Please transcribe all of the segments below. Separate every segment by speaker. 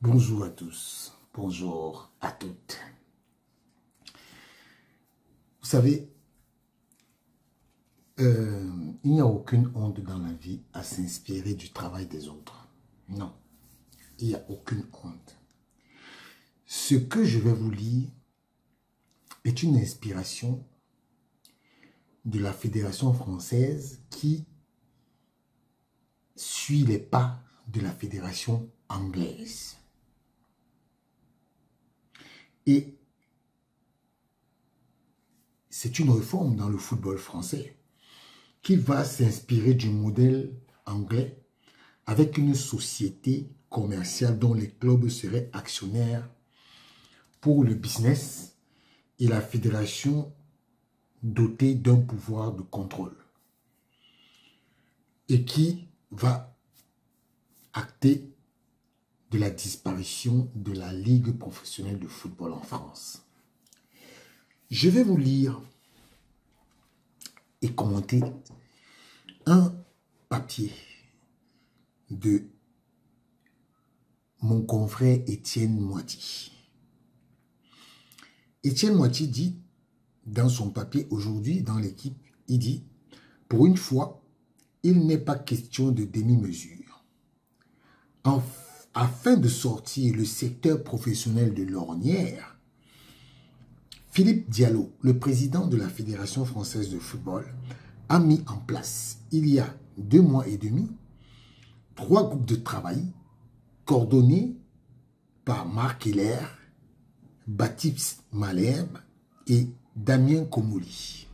Speaker 1: Bonjour à tous, bonjour à toutes. Vous savez, il n'y a aucune honte dans la vie à s'inspirer du travail des autres. Non, il n'y a aucune honte. Ce que je vais vous lire est une inspiration de la Fédération française qui suit les pas de la Fédération anglaise. Et c'est une réforme dans le football français qui va s'inspirer du modèle anglais avec une société commerciale dont les clubs seraient actionnaires pour le business et la fédération dotée d'un pouvoir de contrôle et qui va acter de la disparition de la Ligue professionnelle de football en France. Je vais vous lire et commenter un papier de mon confrère Étienne Moiti. Étienne Moiti dit dans son papier aujourd'hui dans l'équipe, il dit « Pour une fois, il n'est pas question de demi-mesure. Afin de sortir le secteur professionnel de l'ornière, Philippe Diallo, le président de la Fédération française de football, a mis en place, il y a 2 mois et demi, 3 groupes de travail coordonnés par Marc Heller, Baptiste Malherbe et Damien Comolli,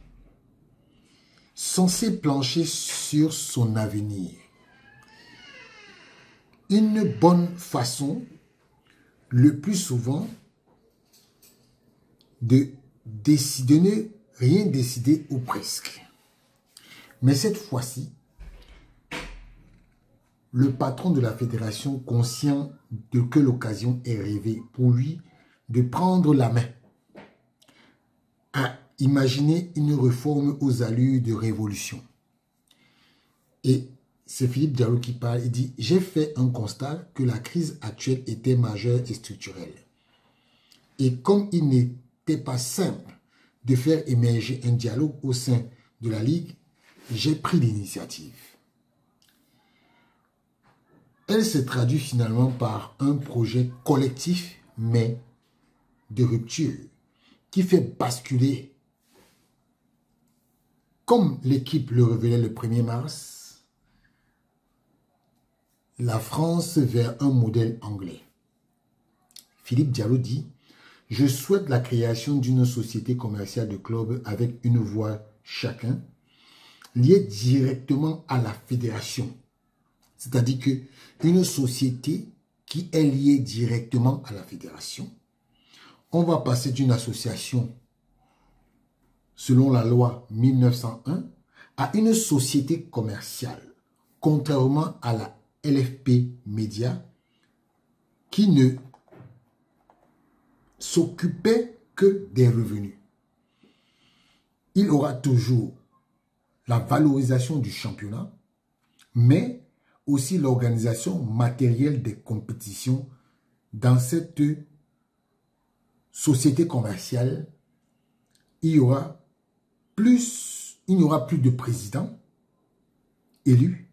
Speaker 1: censés plancher sur son avenir. Une bonne façon, le plus souvent, de ne rien décider ou presque. Mais cette fois-ci, le patron de la fédération, conscient de que l'occasion est rêvée pour lui de prendre la main, a imaginé une réforme aux allures de révolution. Et c'est Philippe Diallo qui parle, il dit « J'ai fait un constat que la crise actuelle était majeure et structurelle. Et comme il n'était pas simple de faire émerger un dialogue au sein de la Ligue, j'ai pris l'initiative. Elle se traduit finalement par un projet collectif, mais de rupture, qui fait basculer, comme l'équipe le révélait le 1er mars, la France vers un modèle anglais. Philippe Diallo dit « Je souhaite la création d'une société commerciale de clubs avec une voix chacun, liée directement à la fédération. » C'est-à-dire qu'une société qui est liée directement à la fédération, on va passer d'une association selon la loi 1901 à une société commerciale, contrairement à la LFP Média qui ne s'occupait que des revenus. Il aura toujours la valorisation du championnat, mais aussi l'organisation matérielle des compétitions dans cette société commerciale. Il n'y aura plus de président élu.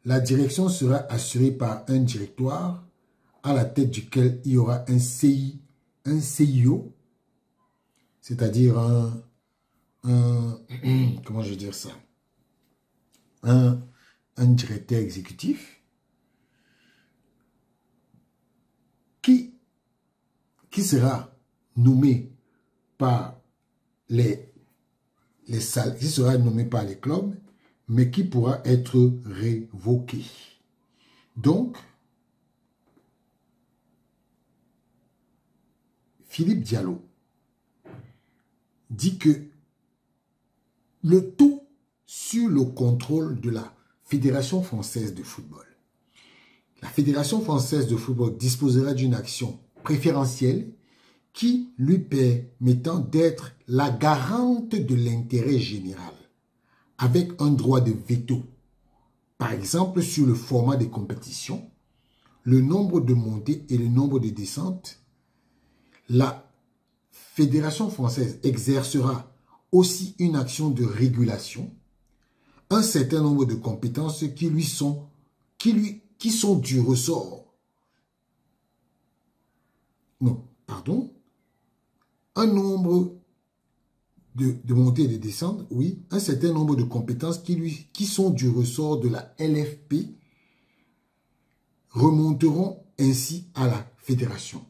Speaker 1: La direction sera assurée par un directoire à la tête duquel il y aura un CIO, c'est-à-dire comment je vais dire ça, un directeur exécutif qui sera nommé par qui sera nommé par les clubs, mais qui pourra être révoqué. Donc, Philippe Diallo dit que le tout sur le contrôle de la Fédération française de football. La Fédération française de football disposera d'une action préférentielle qui lui permettant d'être la garante de l'intérêt général, avec un droit de veto Par exemple, sur le format des compétitions, le nombre de montées et le nombre de descentes, la Fédération française exercera aussi une action de régulation, un certain nombre de compétences qui sont du ressort. Non, pardon. Un nombre de montées et de descentes, oui, un certain nombre de compétences qui sont du ressort de la LFP remonteront ainsi à la fédération.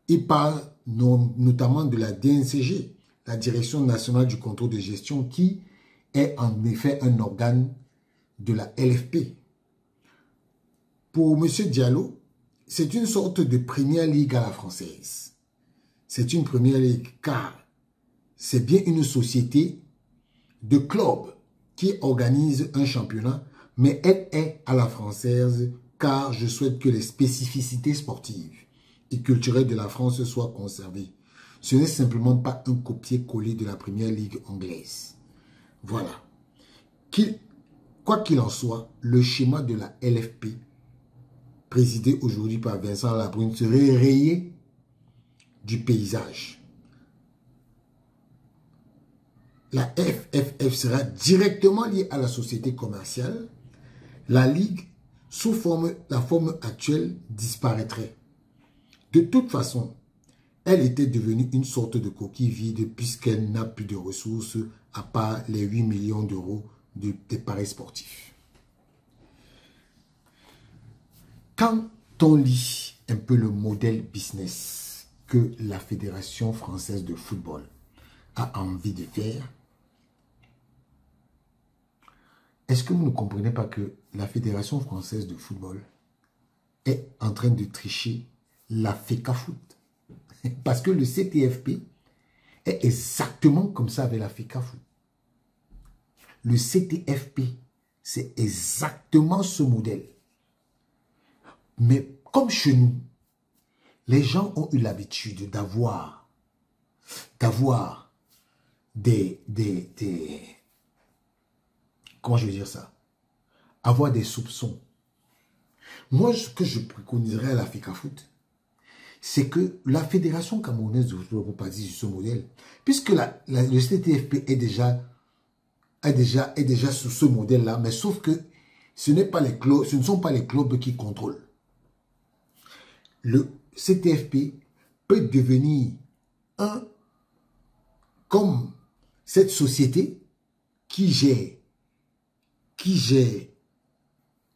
Speaker 1: Il parle notamment de la DNCG, la Direction nationale du contrôle de gestion, qui est en effet un organe de la LFP. Pour M. Diallo, c'est une sorte de première ligue à la française. C'est une première ligue car c'est bien une société de clubs qui organise un championnat, mais elle est à la française car je souhaite que les spécificités sportives et culturelles de la France soient conservées. Ce n'est simplement pas un copier-coller de la première ligue anglaise. Voilà. Quoi qu'il en soit, le schéma de la LFP, présidé aujourd'hui par Vincent Labrune, serait rayé du paysage. La FFF sera directement liée à la société commerciale. La Ligue, sous la forme actuelle, disparaîtrait. De toute façon, elle était devenue une sorte de coquille vide puisqu'elle n'a plus de ressources à part les 8 millions d'euros des paris sportifs. Quand on lit un peu le modèle business que la Fédération française de football a envie de faire, est-ce que vous ne comprenez pas que la Fédération française de football est en train de tricher la FECAFOOT? Parce que le CTFP est exactement comme ça avec la FECAFOOT. Le CTFP, c'est exactement ce modèle. Mais comme chez nous, les gens ont eu l'habitude d'avoir comment je vais dire ça? Avoir des soupçons. Moi, ce que je préconiserais à la FECAFOOT, c'est que la Fédération camerounaise de football repartit sur ce modèle, puisque le CTFP est déjà sur ce modèle-là, mais sauf que ce ne sont pas les clubs qui contrôlent. Le CTFP peut devenir comme cette société qui gère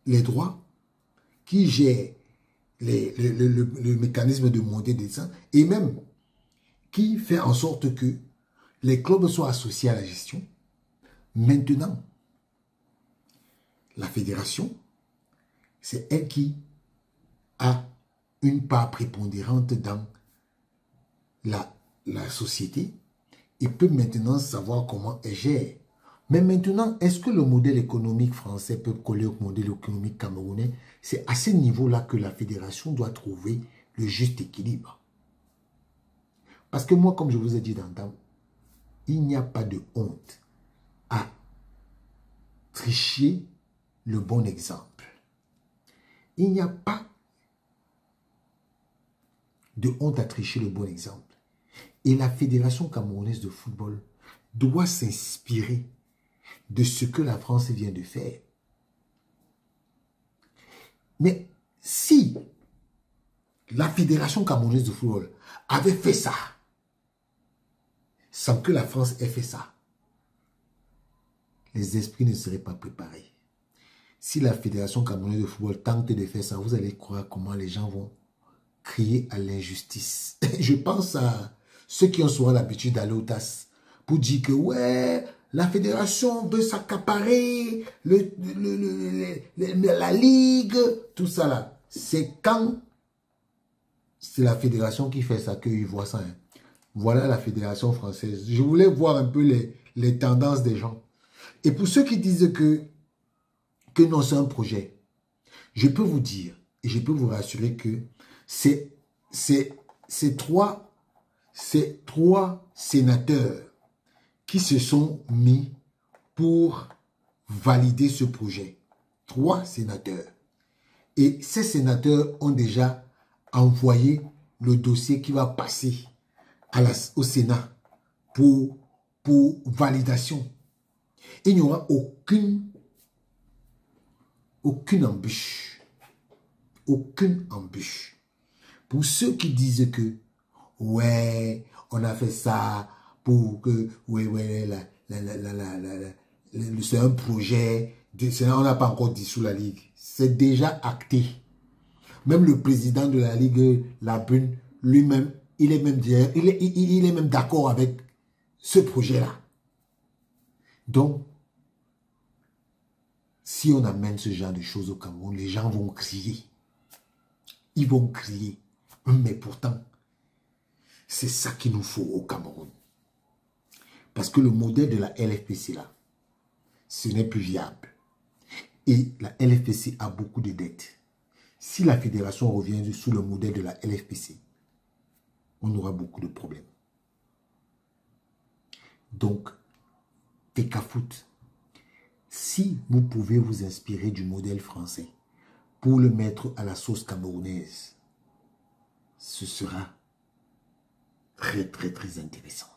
Speaker 1: les droits, qui gère le mécanisme de montée et de descente, et même qui fait en sorte que les clubs soient associés à la gestion. Maintenant, la fédération, c'est elle qui a une part prépondérante dans la société et peut maintenant savoir comment elle gère. Mais maintenant, est-ce que le modèle économique français peut coller au modèle économique camerounais? C'est à ce niveau-là que la fédération doit trouver le juste équilibre. Parce que moi, comme je vous ai dit d'antan, il n'y a pas de honte à tricher le bon exemple. Il n'y a pas de honte à tricher le bon exemple. Et la Fédération camerounaise de football doit s'inspirer de ce que la France vient de faire. Mais si la Fédération camerounaise de football avait fait ça, sans que la France ait fait ça, les esprits ne seraient pas préparés. Si la Fédération camerounaise de football tente de faire ça, vous allez croire comment les gens vont crier à l'injustice. Je pense à ceux qui ont souvent l'habitude d'aller au TAS pour dire que ouais, la fédération veut s'accaparer la ligue, tout ça là. C'est quand c'est la fédération qui fait ça qu'ils voient ça. Hein. Voilà la fédération française. Je voulais voir un peu les tendances des gens. Et pour ceux qui disent que non, c'est un projet, je peux vous dire et je peux vous rassurer que ces trois sénateurs qui se sont mis pour valider ce projet. 3 sénateurs. Et ces sénateurs ont déjà envoyé le dossier qui va passer au Sénat pour validation. Il n'y aura aucune embûche. Aucune embûche. Pour ceux qui disent que, ouais, on a fait ça pour que, c'est un projet, on n'a pas encore dissous la Ligue. C'est déjà acté. Même le président de la Ligue, Labrune, lui-même, il est même d'accord avec ce projet-là. Donc, si on amène ce genre de choses au Cameroun, les gens vont crier. Ils vont crier. Mais pourtant, c'est ça qu'il nous faut au Cameroun. Parce que le modèle de la LFPC, là, ce n'est plus viable. Et la LFPC a beaucoup de dettes. Si la fédération revient sous le modèle de la LFPC, on aura beaucoup de problèmes. Donc, Fecafoot, si vous pouvez vous inspirer du modèle français pour le mettre à la sauce camerounaise, ce sera très, très, très intéressant.